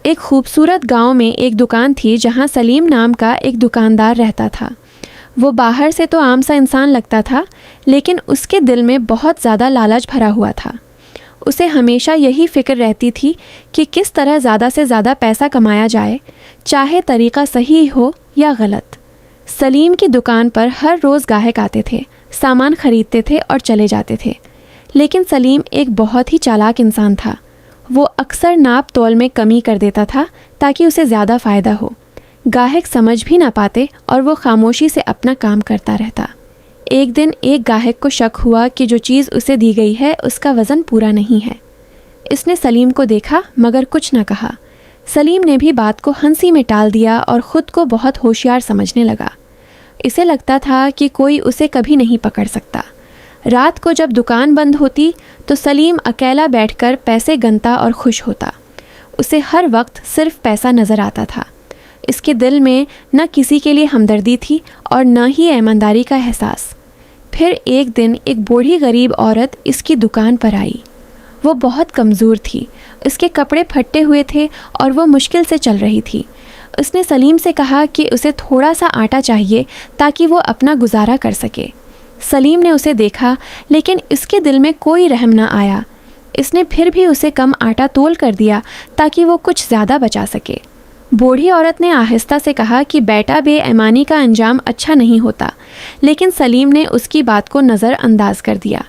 ایک خوبصورت گاؤں میں ایک دکان تھی جہاں سلیم نام کا ایک دکاندار رہتا تھا۔ وہ باہر سے تو عام سا انسان لگتا تھا، لیکن اس کے دل میں بہت زیادہ لالچ بھرا ہوا تھا۔ اسے ہمیشہ یہی فکر رہتی تھی کہ کس طرح زیادہ سے زیادہ پیسہ کمایا جائے، چاہے طریقہ صحیح ہو یا غلط۔ سلیم کی دکان پر ہر روز گاہک آتے تھے، سامان خریدتے تھے اور چلے جاتے تھے، لیکن سلیم ایک بہت ہی چالاک انسان تھا۔ وہ اکثر ناپ تول میں کمی کر دیتا تھا تاکہ اسے زیادہ فائدہ ہو۔ گاہک سمجھ بھی نہ پاتے اور وہ خاموشی سے اپنا کام کرتا رہتا۔ ایک دن ایک گاہک کو شک ہوا کہ جو چیز اسے دی گئی ہے اس کا وزن پورا نہیں ہے۔ اس نے سلیم کو دیکھا مگر کچھ نہ کہا۔ سلیم نے بھی بات کو ہنسی میں ٹال دیا اور خود کو بہت ہوشیار سمجھنے لگا۔ اسے لگتا تھا کہ کوئی اسے کبھی نہیں پکڑ سکتا۔ رات کو جب دکان بند ہوتی تو سلیم اکیلا بیٹھ کر پیسے گنتا اور خوش ہوتا۔ اسے ہر وقت صرف پیسہ نظر آتا تھا۔ اس کے دل میں نہ کسی کے لیے ہمدردی تھی اور نہ ہی ایمانداری کا احساس۔ پھر ایک دن ایک بوڑھی غریب عورت اس کی دکان پر آئی۔ وہ بہت کمزور تھی، اس کے کپڑے پھٹے ہوئے تھے اور وہ مشکل سے چل رہی تھی۔ اس نے سلیم سے کہا کہ اسے تھوڑا سا آٹا چاہیے تاکہ وہ اپنا گزارا کر سکے۔ سلیم نے اسے دیکھا لیکن اس کے دل میں کوئی رحم نہ آیا۔ اس نے پھر بھی اسے کم آٹا تول کر دیا تاکہ وہ کچھ زیادہ بچا سکے۔ بوڑھی عورت نے آہستہ سے کہا کہ بیٹا بے ایمانی کا انجام اچھا نہیں ہوتا، لیکن سلیم نے اس کی بات کو نظر انداز کر دیا۔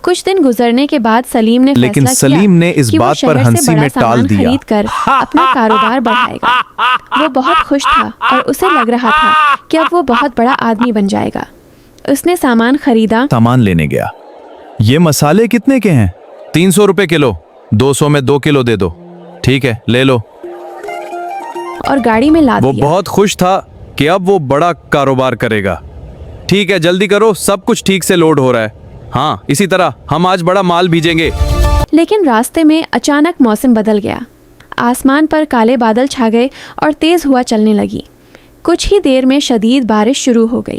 کچھ دن گزرنے کے بعد سلیم نے لیکن فیصلہ سلیم نے کیا اس کہ وہ بات پر شہر سے ہنسی بڑا میں سامان ٹال دیا۔ خرید کر اپنا کاروبار بڑھائے گا۔ وہ بہت خوش تھا اور اسے لگ رہا تھا کہ اب وہ بہت بڑا آدمی بن جائے گا۔ اس نے سامان خریدا۔ سامان لینے گیا۔ یہ مسالے کتنے کے ہیں؟ 300 روپے کلو۔ 200 میں 2 کلو دے دو۔ ٹھیک ہے، لے لو۔ اور گاڑی میں لاد وہ دیا۔ بہت خوش تھا کہ اب وہ بڑا کاروبار کرے گا۔ ٹھیک ہے، جلدی کرو، سب کچھ ٹھیک سے لوڈ ہو رہا ہے۔ ہاں، اسی طرح ہم آج بڑا مال بھیجیں گے۔ لیکن راستے میں اچانک موسم بدل گیا۔ آسمان پر کالے بادل چھا گئے اور تیز ہوا چلنے لگی۔ کچھ ہی دیر میں شدید بارش شروع ہو گئی۔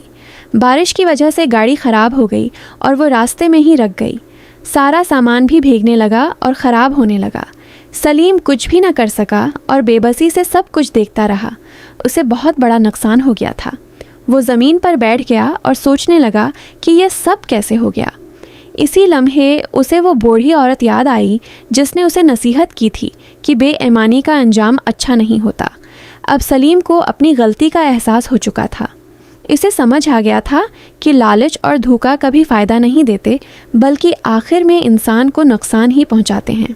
بارش کی وجہ سے گاڑی خراب ہو گئی اور وہ راستے میں ہی رک گئی۔ سارا سامان بھی بھیگنے لگا اور خراب ہونے لگا۔ سلیم کچھ بھی نہ کر سکا اور بے بسی سے سب کچھ دیکھتا رہا۔ اسے بہت بڑا نقصان ہو گیا تھا۔ وہ زمین پر بیٹھ گیا اور سوچنے لگا کہ یہ سب کیسے ہو گیا۔ اسی لمحے اسے وہ بوڑھی عورت یاد آئی جس نے اسے نصیحت کی تھی کہ بے ایمانی کا انجام اچھا نہیں ہوتا۔ اب سلیم کو اپنی غلطی کا احساس ہو چکا تھا۔ اسے سمجھ آ گیا تھا کہ لالچ اور دھوکہ کبھی فائدہ نہیں دیتے، بلکہ آخر میں انسان کو نقصان ہی پہنچاتے ہیں۔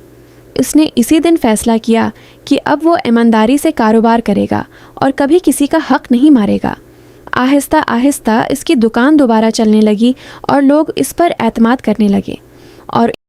اس نے اسی دن فیصلہ کیا کہ اب وہ ایمانداری سے کاروبار کرے گا اور کبھی کسی کا حق نہیں مارے گا۔ آہستہ آہستہ اس کی دکان دوبارہ چلنے لگی اور لوگ اس پر اعتماد کرنے لگے، اور